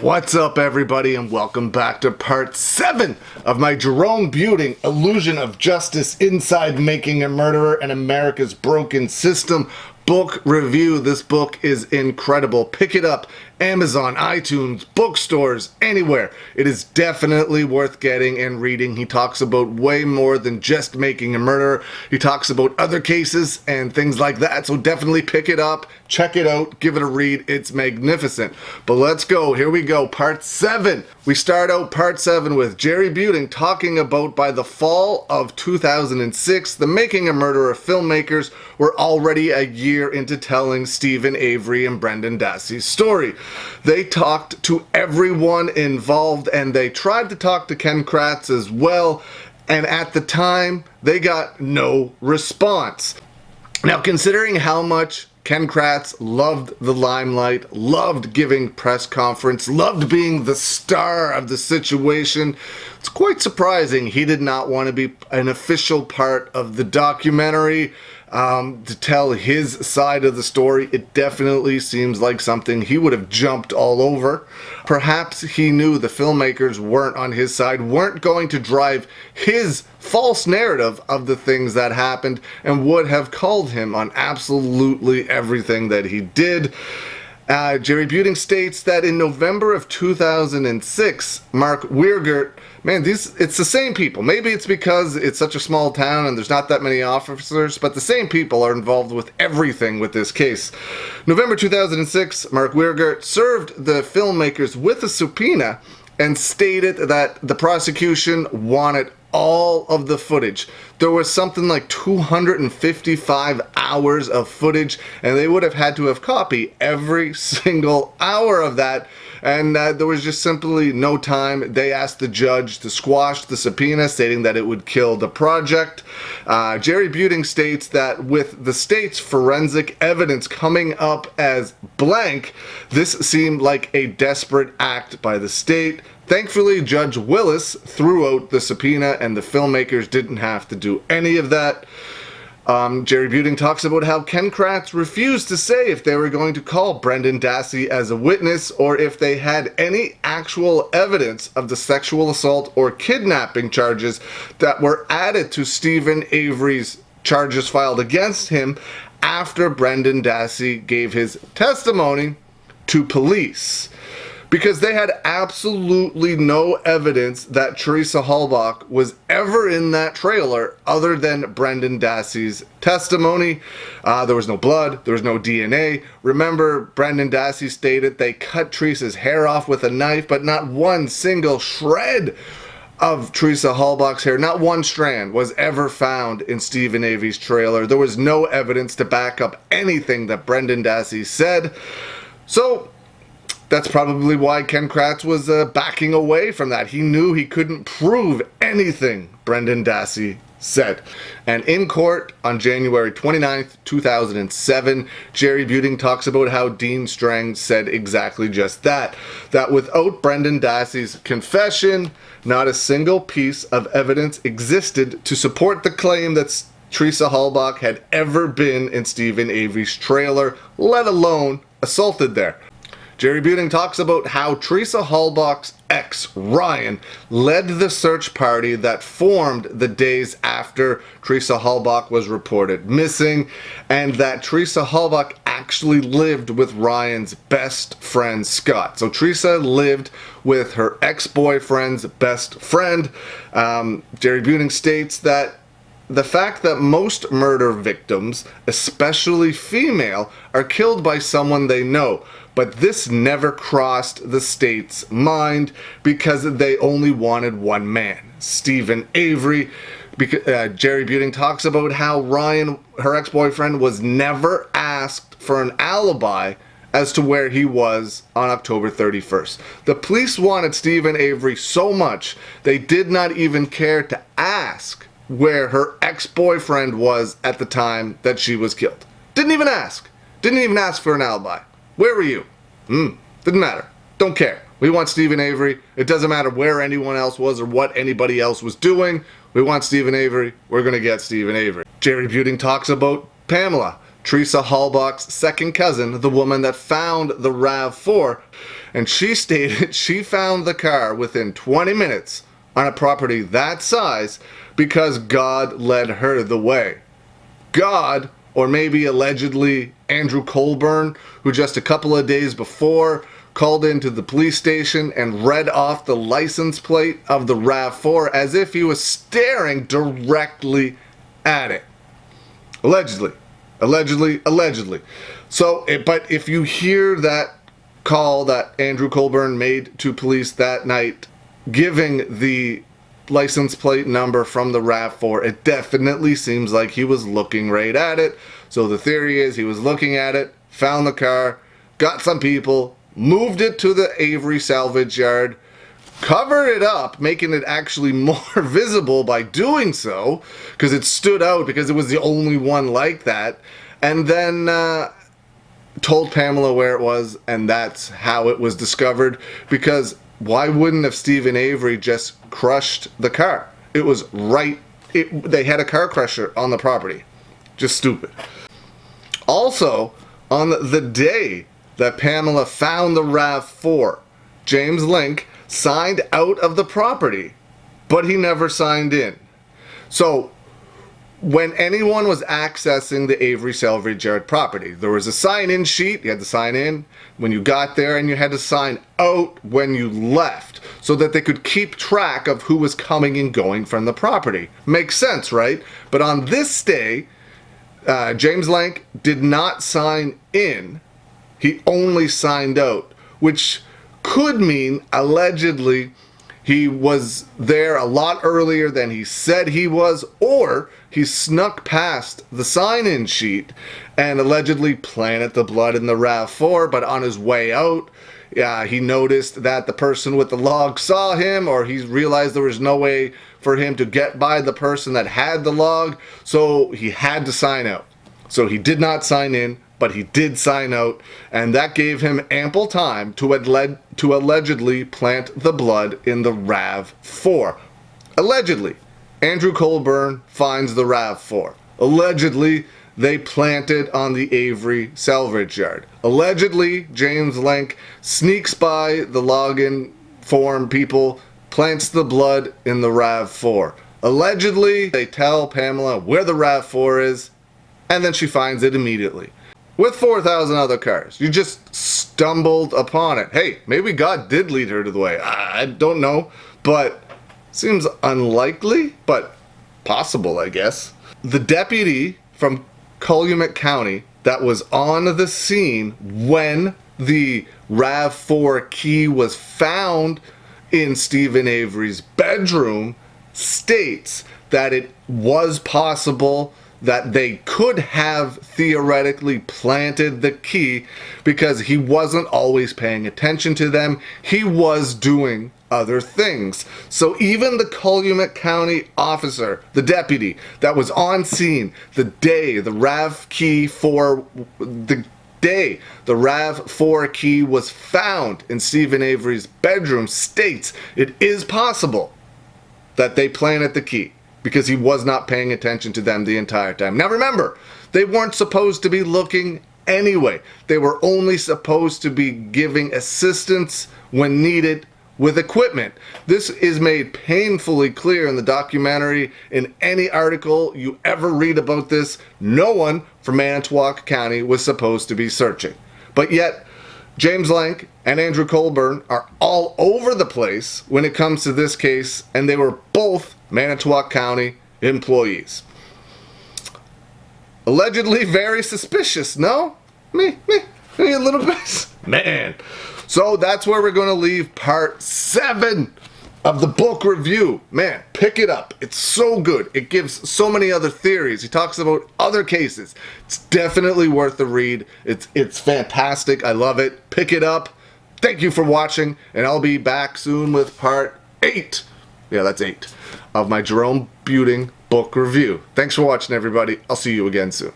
What's up, everybody, and welcome back to part 7 of my Jerome Buting Illusion of Justice Inside Making a Murderer and America's Broken System book review. This book is incredible. Pick it up. Amazon, iTunes, bookstores, anywhere. It is definitely worth getting and reading. He talks about way more than just making a murderer. He talks about other cases and things like that. So definitely pick it up, check it out, give it a read. It's magnificent. But let's go. Here we go. Part 7. We start out part 7 with Jerry Buting talking about by the fall of 2006, the Making a Murderer filmmakers were already a year into telling Steven Avery and Brendan Dassey's story. They talked to everyone involved, and they tried to talk to Ken Kratz as well, and at the time, they got no response. Now, considering how much Ken Kratz loved the limelight, loved giving press conference, loved being the star of the situation, it's quite surprising he did not want to be an official part of the documentary to tell his side of the story. It definitely seems like something he would have jumped all over. Perhaps he knew the filmmakers weren't on his side, weren't going to drive his false narrative of the things that happened, and would have called him on absolutely everything that he did. Jerry Buting states that in November of 2006, Mark Weirgert, man, it's the same people. Maybe it's because it's such a small town and there's not that many officers, but the same people are involved with everything with this case. November 2006, Mark Weirgert served the filmmakers with a subpoena and stated that the prosecution wanted all of the footage. There was something like 255 hours of footage, and they would have had to have copied every single hour of that, and there was just simply no time. They asked the judge to squash the subpoena, stating that it would kill the project. Jerry Buting states that with the state's forensic evidence coming up as blank, this seemed like a desperate act by the state. Thankfully, Judge Willis threw out the subpoena and the filmmakers didn't have to do any of that. Jerry Buting talks about how Ken Kratz refused to say if they were going to call Brendan Dassey as a witness or if they had any actual evidence of the sexual assault or kidnapping charges that were added to Steven Avery's charges filed against him after Brendan Dassey gave his testimony to police. Because they had absolutely no evidence that Teresa Halbach was ever in that trailer other than Brendan Dassey's testimony. There was no blood, there was no DNA. Remember, Brendan Dassey stated they cut Teresa's hair off with a knife, but not one single shred of Teresa Halbach's hair, not one strand, was ever found in Steven Avery's trailer. There was no evidence to back up anything that Brendan Dassey said. So that's probably why Ken Kratz was backing away from that. He knew he couldn't prove anything Brendan Dassey said. And in court on January 29th, 2007, Jerry Buting talks about how Dean Strang said exactly just that. That without Brendan Dassey's confession, not a single piece of evidence existed to support the claim that Teresa Halbach had ever been in Steven Avery's trailer, let alone assaulted there. Jerry Buting talks about how Teresa Halbach's ex, Ryan, led the search party that formed the days after Teresa Halbach was reported missing, and that Teresa Halbach actually lived with Ryan's best friend, Scott. So Teresa lived with her ex-boyfriend's best friend. Jerry Buting states that the fact that most murder victims, especially female, are killed by someone they know. But this never crossed the state's mind because they only wanted one man, Steven Avery. Jerry Buting talks about how Ryan, her ex-boyfriend, was never asked for an alibi as to where he was on October 31st. The police wanted Steven Avery so much, they did not even care to ask where her ex-boyfriend was at the time that she was killed. Didn't even ask. Didn't even ask for an alibi. Where were you? Didn't matter. Don't care. We want Steven Avery. It doesn't matter where anyone else was or what anybody else was doing. We want Steven Avery. We're going to get Steven Avery. Jerry Buting talks about Pamela. Teresa Halbach's second cousin, the woman that found the RAV4, and she stated she found the car within 20 minutes on a property that size because God led her the way. God, or maybe allegedly Andrew Colburn, who just a couple of days before called into the police station and read off the license plate of the RAV4 as if he was staring directly at it. Allegedly. So, but if you hear that call that Andrew Colburn made to police that night, giving the license plate number from the RAV4, it definitely seems like he was looking right at it. So the theory is he was looking at it, found the car, got some people, moved it to the Avery salvage yard, covered it up, making it actually more visible by doing so, because it stood out because it was the only one like that, and then told Pamela where it was, and that's how it was discovered. Because why wouldn't have Steven Avery just crushed the car? It was right, they had a car crusher on the property. Just stupid. Also, on the day that Pamela found the RAV4, James Link signed out of the property, but he never signed in. So when anyone was accessing the Avery salvage yard property, there was a sign-in sheet. You had to sign in when you got there, and you had to sign out when you left, so that they could keep track of who was coming and going from the property. Makes sense, right? But on this day, James Link did not sign in. He only signed out, which could mean allegedly he was there a lot earlier than he said he was, or he snuck past the sign-in sheet and allegedly planted the blood in the RAV4, but on his way out, he noticed that the person with the log saw him, or he realized there was no way for him to get by the person that had the log, so he had to sign out. So he did not sign in, but he did sign out, and that gave him ample time to allegedly plant the blood in the RAV4. Allegedly, Andrew Colburn finds the RAV4. Allegedly, they planted on the Avery salvage yard. Allegedly, James Link sneaks by the login form people, plants the blood in the RAV4. Allegedly, they tell Pamela where the RAV4 is, and then she finds it immediately. With 4,000 other cars. You just stumbled upon it. Hey, maybe God did lead her to the way. I don't know, but seems unlikely, but possible, I guess. The deputy from Calumet County that was on the scene when the RAV4 key was found in Steven Avery's bedroom states that it was possible that they could have theoretically planted the key because he wasn't always paying attention to them. He was doing other things. So even the Calumet County officer, the deputy that was on scene the day the RAV4 key was found in Steven Avery's bedroom states it is possible that they planted the key, because he was not paying attention to them the entire time. Now remember, they weren't supposed to be looking anyway. They were only supposed to be giving assistance when needed with equipment. This is made painfully clear in the documentary. In any article you ever read about this, no one from Manitowoc County was supposed to be searching. But yet, James Link and Andrew Colburn are all over the place when it comes to this case, and they were both Manitowoc County employees. Allegedly very suspicious, no? Me a little bit. Man. So that's where we're going to leave part 7 of the book review. Man, pick it up. It's so good. It gives so many other theories. He talks about other cases. It's definitely worth the read. It's fantastic. I love it. Pick it up. Thank you for watching, and I'll be back soon with part 8. Yeah, that's 8 of my Jerome Buting book review. Thanks for watching, everybody. I'll see you again soon.